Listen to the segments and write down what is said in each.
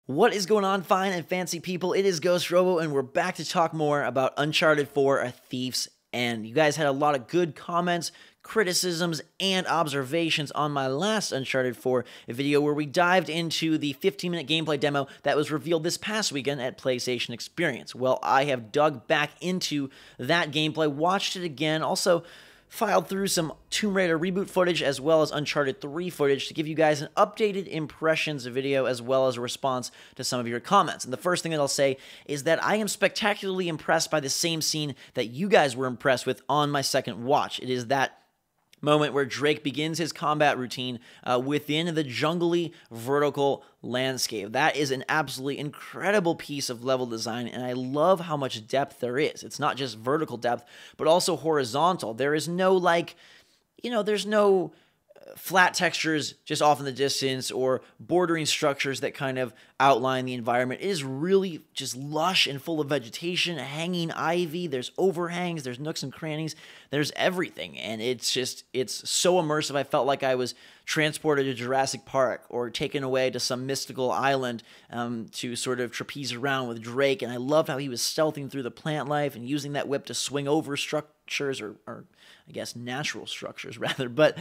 What is going on, fine and fancy people? It is GhostRobo, and we're back to talk more about Uncharted 4: A Thief's End. You guys had a lot of good comments, criticisms, and observations on my last Uncharted 4 video where we dived into the 15-minute gameplay demo that was revealed this past weekend at PlayStation Experience. Well, I have dug back into that gameplay, watched it again, also filed through some Tomb Raider reboot footage as well as Uncharted 3 footage to give you guys an updated impressions video as well as a response to some of your comments. And the first thing that I'll say is that I am spectacularly impressed by the same scene that you guys were impressed with on my second watch. It is that moment where Drake begins his combat routine within the jungly vertical landscape. That is an absolutely incredible piece of level design, and I love how much depth there is. It's not just vertical depth, but also horizontal. There is no, there's no flat textures just off in the distance or bordering structures that kind of outline the environment. It is really just lush and full of vegetation, hanging ivy, there's overhangs, there's nooks and crannies, there's everything, and it's so immersive. I felt like I was transported to Jurassic Park or taken away to some mystical island to sort of trapeze around with Drake, and I loved how he was stealthing through the plant life and using that whip to swing over structures, or I guess natural structures rather, but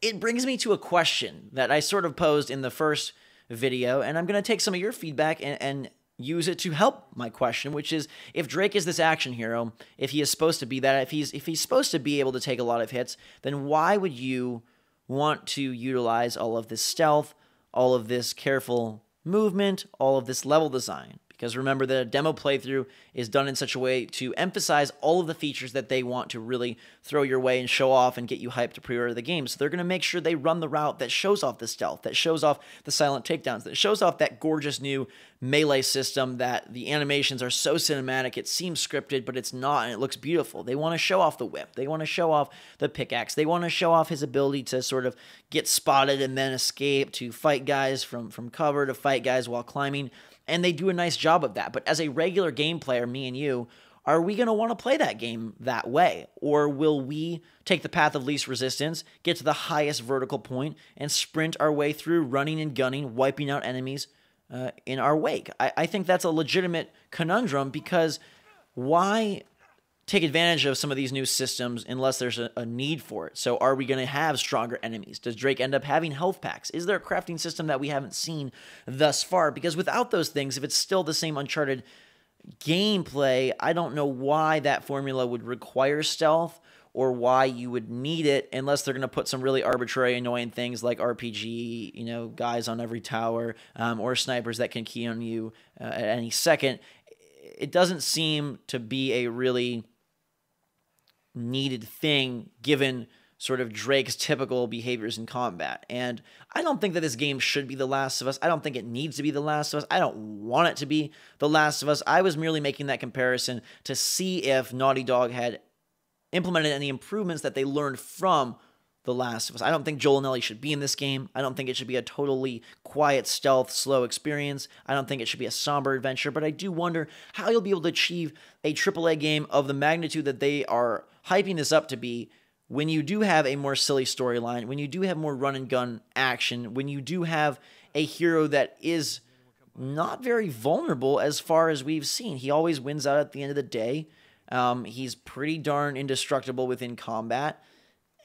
it brings me to a question that I sort of posed in the first video, and I'm going to take some of your feedback and use it to help my question, which is, if Drake is this action hero, if he is supposed to be that, if he's supposed to be able to take a lot of hits, then why would you want to utilize all of this stealth, all of this careful movement, all of this level design? Because remember that a demo playthrough is done in such a way to emphasize all of the features that they want to really throw your way and show off and get you hyped to pre-order the game. So they're going to make sure they run the route that shows off the stealth, that shows off the silent takedowns, that shows off that gorgeous new melee system, that the animations are so cinematic, it seems scripted, but it's not, and it looks beautiful. They want to show off the whip. They want to show off the pickaxe. They want to show off his ability to sort of get spotted and then escape, to fight guys from cover, to fight guys while climbing. And they do a nice job of that. But as a regular game player, me and you, are we going to want to play that game that way? Or will we take the path of least resistance, get to the highest vertical point, and sprint our way through, running and gunning, wiping out enemies in our wake? I think that's a legitimate conundrum, because why take advantage of some of these new systems unless there's a need for it? So are we going to have stronger enemies? Does Drake end up having health packs? Is there a crafting system that we haven't seen thus far? Because without those things, if it's still the same Uncharted gameplay, I don't know why that formula would require stealth, or why you would need it, unless they're going to put some really arbitrary, annoying things like RPG, guys on every tower, or snipers that can key on you at any second. It doesn't seem to be a really needed thing given sort of Drake's typical behaviors in combat. And I don't think that this game should be The Last of Us. I don't think it needs to be The Last of Us. I don't want it to be The Last of Us. I was merely making that comparison to see if Naughty Dog had implemented any improvements that they learned from The Last of Us. I don't think Joel and Ellie should be in this game. I don't think it should be a totally quiet, stealth, slow experience. I don't think it should be a somber adventure, but I do wonder how you'll be able to achieve a AAA game of the magnitude that they are hyping this up to be when you do have a more silly storyline, when you do have more run-and-gun action, when you do have a hero that is not very vulnerable as far as we've seen. He always wins out at the end of the day. He's pretty darn indestructible within combat.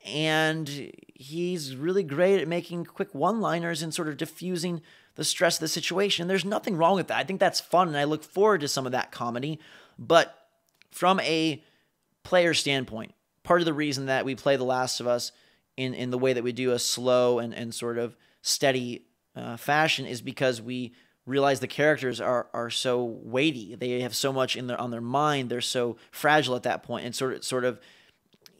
And he's really great at making quick one-liners and sort of diffusing the stress of the situation. There's nothing wrong with that. I think that's fun, and I look forward to some of that comedy. But from a player standpoint, part of the reason that we play The Last of Us in the way that we do, a slow and sort of steady fashion, is because we realize the characters are so weighty. They have so much on their mind. They're so fragile at that point, and sort of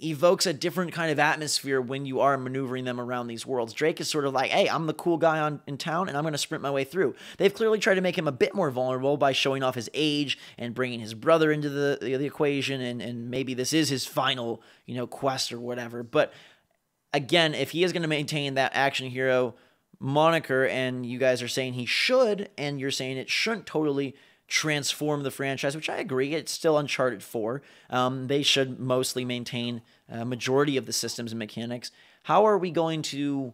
evokes a different kind of atmosphere when you are maneuvering them around these worlds. Drake is sort of like, hey, I'm the cool guy in town, and I'm going to sprint my way through. They've clearly tried to make him a bit more vulnerable by showing off his age and bringing his brother into the equation, and maybe this is his final, quest or whatever. But again, if he is going to maintain that action hero moniker, and you guys are saying he should, and you're saying it shouldn't totally transform the franchise, which I agree, it's still Uncharted 4. They should mostly maintain a majority of the systems and mechanics. How are we going to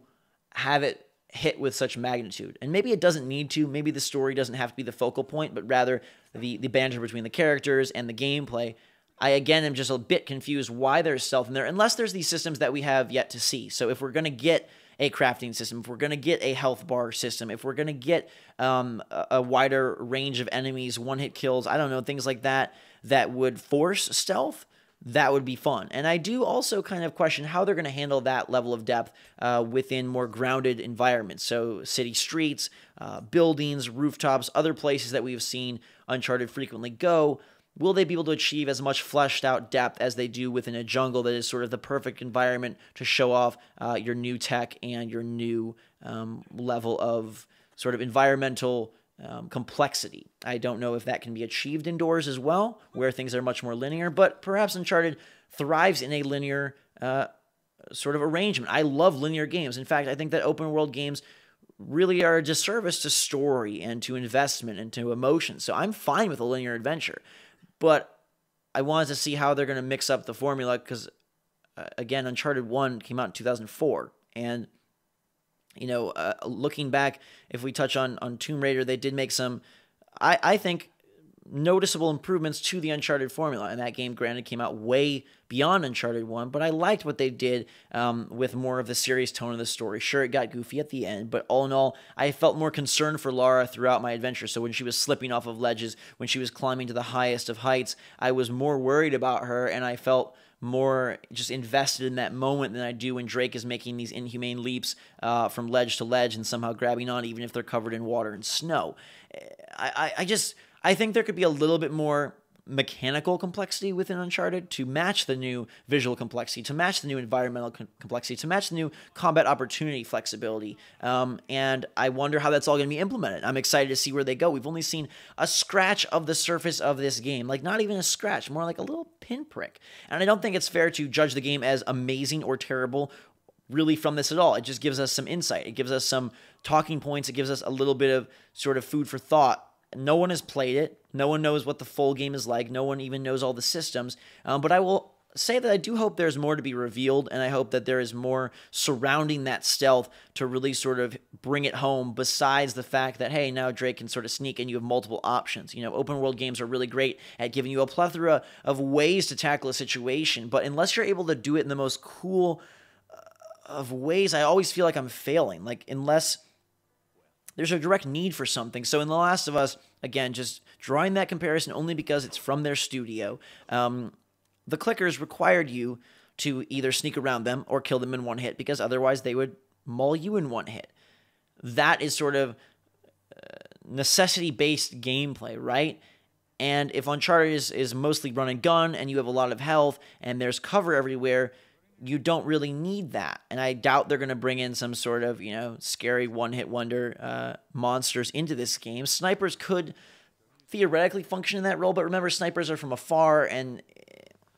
have it hit with such magnitude. And maybe it doesn't need to. Maybe the story doesn't have to be the focal point, but rather the banter between the characters and the gameplay. I, again, am just a bit confused why there's stealth in there, unless there's these systems that we have yet to see. So if we're going to get a crafting system, if we're going to get a health bar system, if we're going to get a wider range of enemies, one-hit kills, I don't know, things like that, that would force stealth, that would be fun. And I do also kind of question how they're going to handle that level of depth within more grounded environments. So city streets, buildings, rooftops, other places that we've seen Uncharted frequently go. Will they be able to achieve as much fleshed out depth as they do within a jungle that is sort of the perfect environment to show off your new tech and your new level of sort of environmental complexity? I don't know if that can be achieved indoors as well, where things are much more linear, but perhaps Uncharted thrives in a linear sort of arrangement. I love linear games. In fact, I think that open world games really are a disservice to story and to investment and to emotion. So I'm fine with a linear adventure. But I wanted to see how they're going to mix up the formula because, again, Uncharted 1 came out in 2004. And, looking back, if we touch on Tomb Raider, they did make some, I think, noticeable improvements to the Uncharted formula. And that game, granted, came out way beyond Uncharted 1, but I liked what they did with more of the serious tone of the story. Sure, it got goofy at the end, but all in all, I felt more concerned for Lara throughout my adventure. So when she was slipping off of ledges, when she was climbing to the highest of heights, I was more worried about her, and I felt more just invested in that moment than I do when Drake is making these inhumane leaps from ledge to ledge and somehow grabbing on, even if they're covered in water and snow. I think there could be a little bit more mechanical complexity within Uncharted to match the new visual complexity, to match the new environmental complexity, to match the new combat opportunity flexibility. And I wonder how that's all going to be implemented. I'm excited to see where they go. We've only seen a scratch of the surface of this game, like not even a scratch, more like a little pinprick. And I don't think it's fair to judge the game as amazing or terrible really from this at all. It just gives us some insight. It gives us some talking points. It gives us a little bit of sort of food for thought. No one has played it. No one knows what the full game is like. No one even knows all the systems. But I will say that I do hope there's more to be revealed, and I hope that there is more surrounding that stealth to really sort of bring it home, besides the fact that, hey, now Drake can sort of sneak and you have multiple options. Open world games are really great at giving you a plethora of ways to tackle a situation, but unless you're able to do it in the most cool of ways, I always feel like I'm failing. Like, unless there's a direct need for something. So in The Last of Us, again, just drawing that comparison only because it's from their studio, the clickers required you to either sneak around them or kill them in one hit, because otherwise they would maul you in one hit. That is sort of necessity-based gameplay, right? And if Uncharted is mostly run and gun and you have a lot of health and there's cover everywhere, you don't really need that. And I doubt they're going to bring in some sort of, scary one-hit wonder monsters into this game. Snipers could theoretically function in that role, but remember, snipers are from afar, and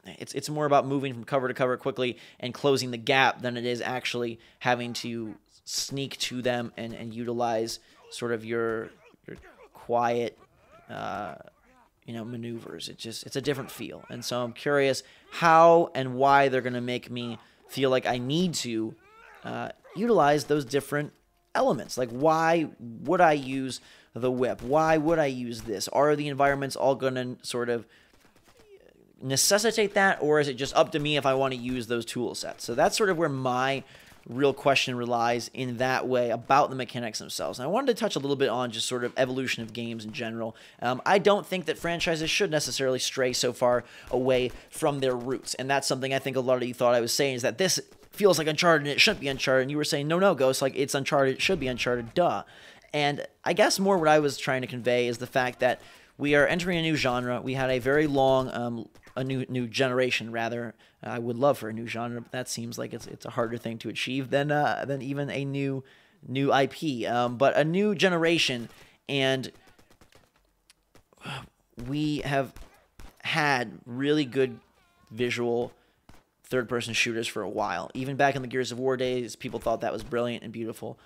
it's more about moving from cover to cover quickly and closing the gap than it is actually having to sneak to them and utilize sort of your quiet maneuvers. It's a different feel. And so I'm curious how and why they're going to make me feel like I need to utilize those different elements. Like, why would I use the whip? Why would I use this? Are the environments all going to sort of necessitate that, or is it just up to me if I want to use those tool sets? So that's sort of where my real question relies in that way about the mechanics themselves. And I wanted to touch a little bit on just sort of evolution of games in general. I don't think that franchises should necessarily stray so far away from their roots. And that's something I think a lot of you thought I was saying, is that this feels like Uncharted and it shouldn't be Uncharted. And you were saying, no, Ghost, like, it's Uncharted, it should be Uncharted, duh. And I guess more what I was trying to convey is the fact that we are entering a new genre. We had a very long, a new generation, rather. I would love for a new genre, but that seems like it's a harder thing to achieve than even a new IP. But a new generation, and we have had really good visual third-person shooters for a while. Even back in the Gears of War days, people thought that was brilliant and beautiful.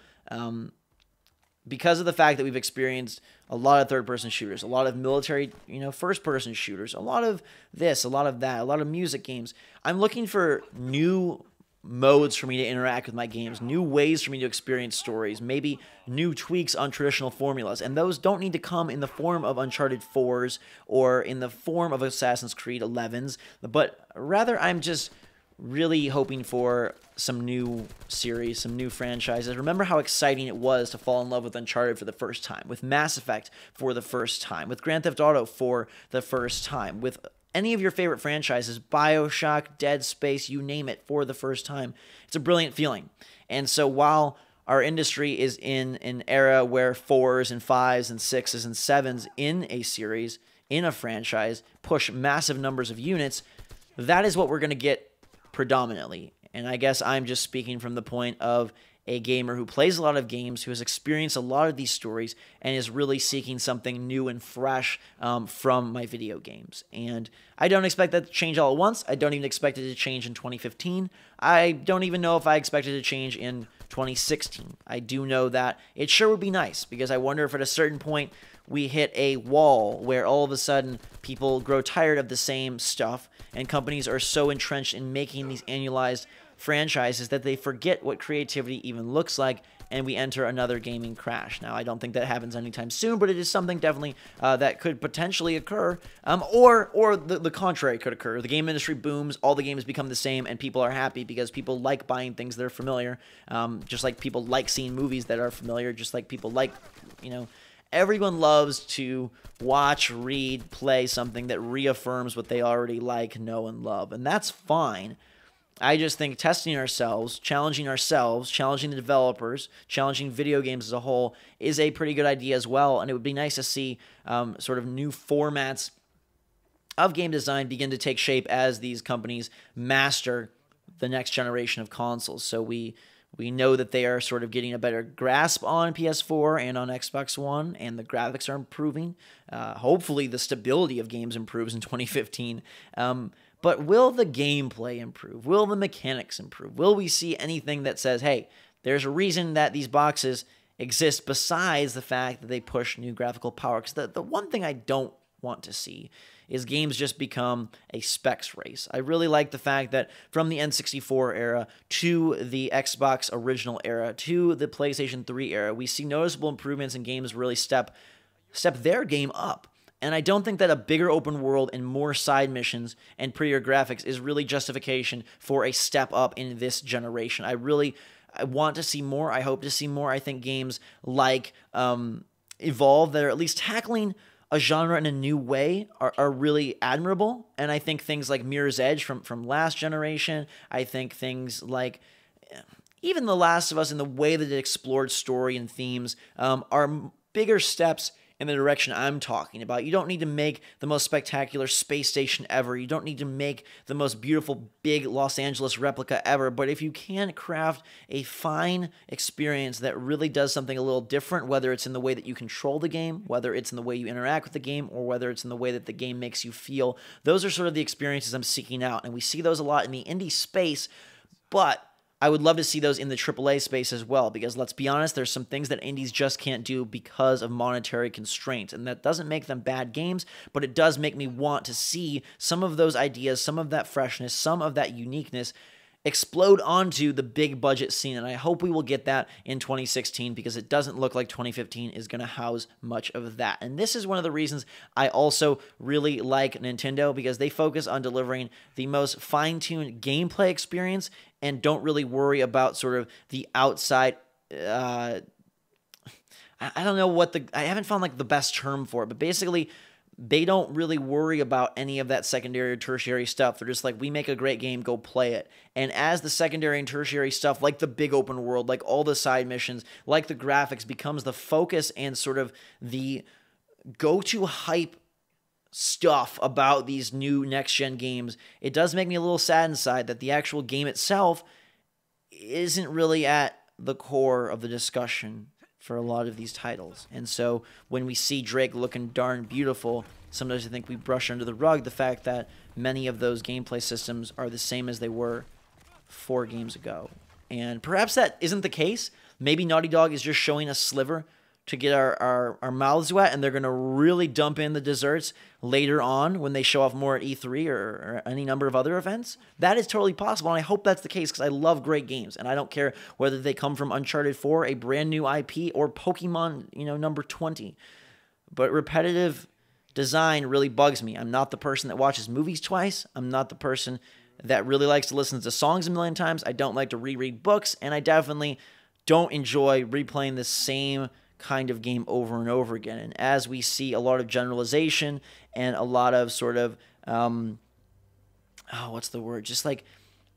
Because of the fact that we've experienced a lot of third-person shooters, a lot of military, first-person shooters, a lot of this, a lot of that, a lot of music games, I'm looking for new modes for me to interact with my games, new ways for me to experience stories, maybe new tweaks on traditional formulas. And those don't need to come in the form of Uncharted 4s or in the form of Assassin's Creed 11s, but rather I'm just really hoping for some new series, some new franchises. Remember how exciting it was to fall in love with Uncharted for the first time, with Mass Effect for the first time, with Grand Theft Auto for the first time, with any of your favorite franchises, BioShock, Dead Space, you name it, for the first time. It's a brilliant feeling. And so while our industry is in an era where 4s and 5s and 6s and 7s in a series, in a franchise, push massive numbers of units, that is what we're going to get predominantly. And I guess I'm just speaking from the point of a gamer who plays a lot of games, who has experienced a lot of these stories, and is really seeking something new and fresh from my video games. And I don't expect that to change all at once. I don't even expect it to change in 2015. I don't even know if I expect it to change in 2016. I do know that it sure would be nice, because I wonder if at a certain point we hit a wall where all of a sudden people grow tired of the same stuff, and companies are so entrenched in making these annualized franchises that they forget what creativity even looks like, and we enter another gaming crash. Now, I don't think that happens anytime soon, but it is something definitely that could potentially occur, or the contrary could occur. The game industry booms, all the games become the same, and people are happy because people like buying things that are familiar, just like people like seeing movies that are familiar, just like people like, everyone loves to watch, read, play something that reaffirms what they already like, know, and love, and that's fine. I just think testing ourselves, challenging the developers, challenging video games as a whole is a pretty good idea as well, and it would be nice to see sort of new formats of game design begin to take shape as these companies master the next generation of consoles. So we know that they are sort of getting a better grasp on PS4 and on Xbox One, and the graphics are improving. Hopefully the stability of games improves in 2015. But will the gameplay improve? Will the mechanics improve? Will we see anything that says, hey, there's a reason that these boxes exist besides the fact that they push new graphical power? Because the one thing I don't want to see is games just become a specs race. I really like the fact that from the N64 era to the Xbox original era to the PlayStation 3 era, we see noticeable improvements in games really step their game up. And I don't think that a bigger open world and more side missions and prettier graphics is really justification for a step up in this generation. I want to see more. I hope to see more. I think games like Evolve that are at least tackling a genre in a new way are really admirable. And I think things like Mirror's Edge from last generation, I think things like even The Last of Us in the way that it explored story and themes are bigger steps in the direction I'm talking about. You don't need to make the most spectacular space station ever. You don't need to make the most beautiful big Los Angeles replica ever. But if you can craft a fine experience that really does something a little different, whether it's in the way that you control the game, whether it's in the way you interact with the game, or whether it's in the way that the game makes you feel, those are sort of the experiences I'm seeking out. And we see those a lot in the indie space, but I would love to see those in the AAA space as well, because let's be honest, there's some things that indies just can't do because of monetary constraints, and that doesn't make them bad games, but it does make me want to see some of those ideas, some of that freshness, some of that uniqueness explode onto the big budget scene, and I hope we will get that in 2016, because it doesn't look like 2015 is going to house much of that. And this is one of the reasons I also really like Nintendo, because they focus on delivering the most fine-tuned gameplay experience and don't really worry about sort of the outside I don't know what I haven't found like the best term for it, but basically they don't really worry about any of that secondary or tertiary stuff. They're just like, we make a great game, go play it. And as the secondary and tertiary stuff, like the big open world, like all the side missions, like the graphics, becomes the focus and sort of the go-to hype stuff about these new next-gen games, it does make me a little sad inside that the actual game itself isn't really at the core of the discussion for a lot of these titles. And so when we see Drake looking darn beautiful, sometimes I think we brush under the rug the fact that many of those gameplay systems are the same as they were 4 games ago. And perhaps that isn't the case. Maybe Naughty Dog is just showing a sliver to get our mouths wet, and they're going to really dump in the desserts later on when they show off more at E3 or any number of other events. That is totally possible, and I hope that's the case because I love great games, and I don't care whether they come from Uncharted 4, a brand new IP, or Pokemon, number 20. But repetitive design really bugs me. I'm not the person that watches movies twice. I'm not the person that really likes to listen to songs a million times. I don't like to reread books, and I definitely don't enjoy replaying the same kind of game over and over again. And as we see a lot of generalization and a lot of sort of, what's the word? Just like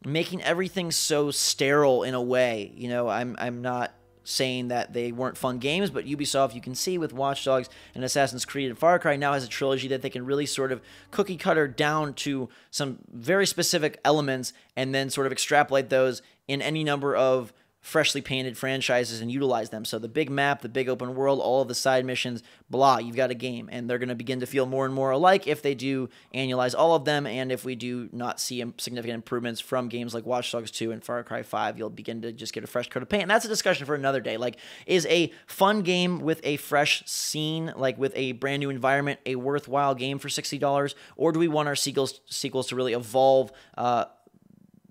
making everything so sterile in a way. I'm not saying that they weren't fun games, but Ubisoft, you can see with Watch Dogs and Assassin's Creed and Far Cry now has a trilogy that they can really sort of cookie cutter down to some very specific elements and then sort of extrapolate those in any number of freshly painted franchises and utilize them. So the big map, the big open world, all of the side missions, blah, you've got a game. And they're going to begin to feel more and more alike if they do annualize all of them. And if we do not see significant improvements from games like Watch Dogs 2 and Far Cry 5, you'll begin to just get a fresh coat of paint. And that's a discussion for another day. Like, is a fun game with a fresh scene, like with a brand new environment, a worthwhile game for $60? Or do we want our sequels to really evolve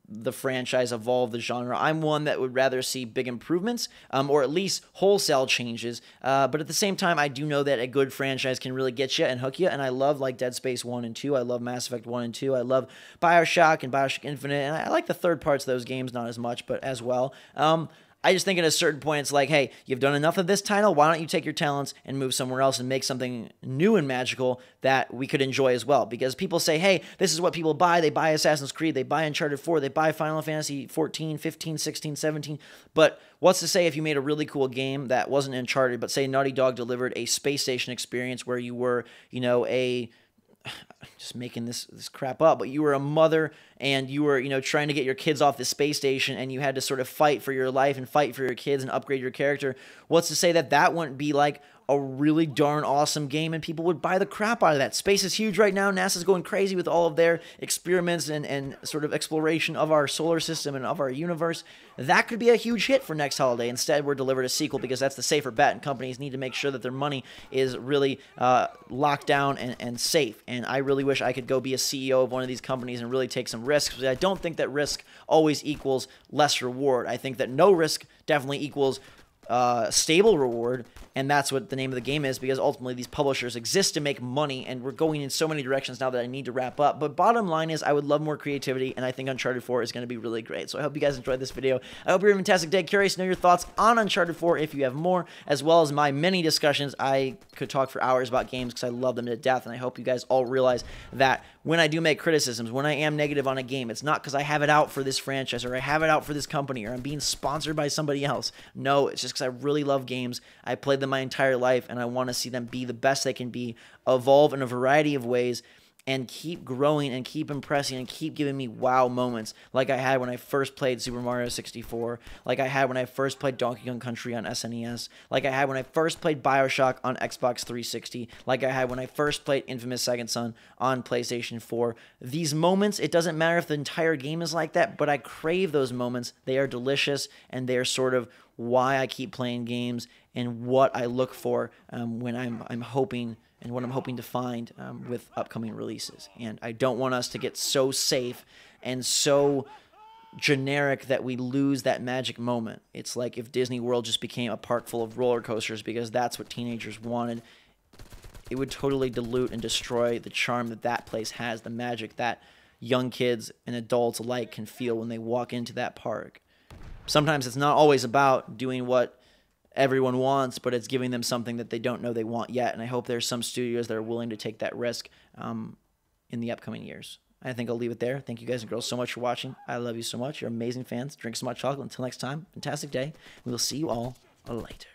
the franchise, evolve the genre? I'm one that would rather see big improvements or at least wholesale changes. But at the same time, I do know that a good franchise can really get you and hook you. And I love like Dead Space 1 and 2. I love Mass Effect 1 and 2. I love Bioshock and Bioshock Infinite. And I like the third parts of those games, not as much, but as well. I just think at a certain point, it's like, hey, you've done enough of this title. Why don't you take your talents and move somewhere else and make something new and magical that we could enjoy as well? Because people say, hey, this is what people buy. They buy Assassin's Creed. They buy Uncharted 4. They buy Final Fantasy 14, 15, 16, 17. But what's to say if you made a really cool game that wasn't Uncharted, but say Naughty Dog delivered a space station experience where you were, just making this crap up, but you were a mother and you were, trying to get your kids off the space station and you had to sort of fight for your life and fight for your kids and upgrade your character. What's to say that wouldn't be like a really darn awesome game and people would buy the crap out of that? Space is huge right now. NASA's going crazy with all of their experiments and sort of exploration of our solar system and of our universe. That could be a huge hit for next holiday. Instead, we're delivered a sequel because that's the safer bet, and companies need to make sure that their money is really locked down and safe. And I really wish I could go be a CEO of one of these companies and really take some risks, because I don't think that risk always equals less reward. I think that no risk definitely equals stable reward, and that's what the name of the game is, because ultimately these publishers exist to make money, and we're going in so many directions now that I need to wrap up. But bottom line is, I would love more creativity, and I think Uncharted 4 is going to be really great. So I hope you guys enjoyed this video. I hope you're having a fantastic day. Curious to know your thoughts on Uncharted 4 if you have more, as well as my many discussions. I could talk for hours about games because I love them to death, and I hope you guys all realize that when I do make criticisms, when I am negative on a game, it's not because I have it out for this franchise or I have it out for this company or I'm being sponsored by somebody else. No, it's just because I really love games. I played them my entire life, and I want to see them be the best they can be, evolve in a variety of ways, and keep growing and keep impressing and keep giving me wow moments like I had when I first played Super Mario 64, like I had when I first played Donkey Kong Country on SNES, like I had when I first played Bioshock on Xbox 360, like I had when I first played Infamous Second Son on PlayStation 4. These moments, it doesn't matter if the entire game is like that, but I crave those moments. They are delicious, and they are sort of why I keep playing games and what I look for when I'm hoping and what I'm hoping to find with upcoming releases. And I don't want us to get so safe and so generic that we lose that magic moment. It's like if Disney World just became a park full of roller coasters because that's what teenagers wanted. It would totally dilute and destroy the charm that place has, the magic that young kids and adults alike can feel when they walk into that park. Sometimes it's not always about doing what everyone wants, but it's giving them something that they don't know they want yet. And I hope there's some studios that are willing to take that risk in the upcoming years. I think I'll leave it there. Thank you guys and girls so much for watching. I love you so much. You're amazing fans. Drink so much chocolate. Until next time, fantastic day. We will see you all later.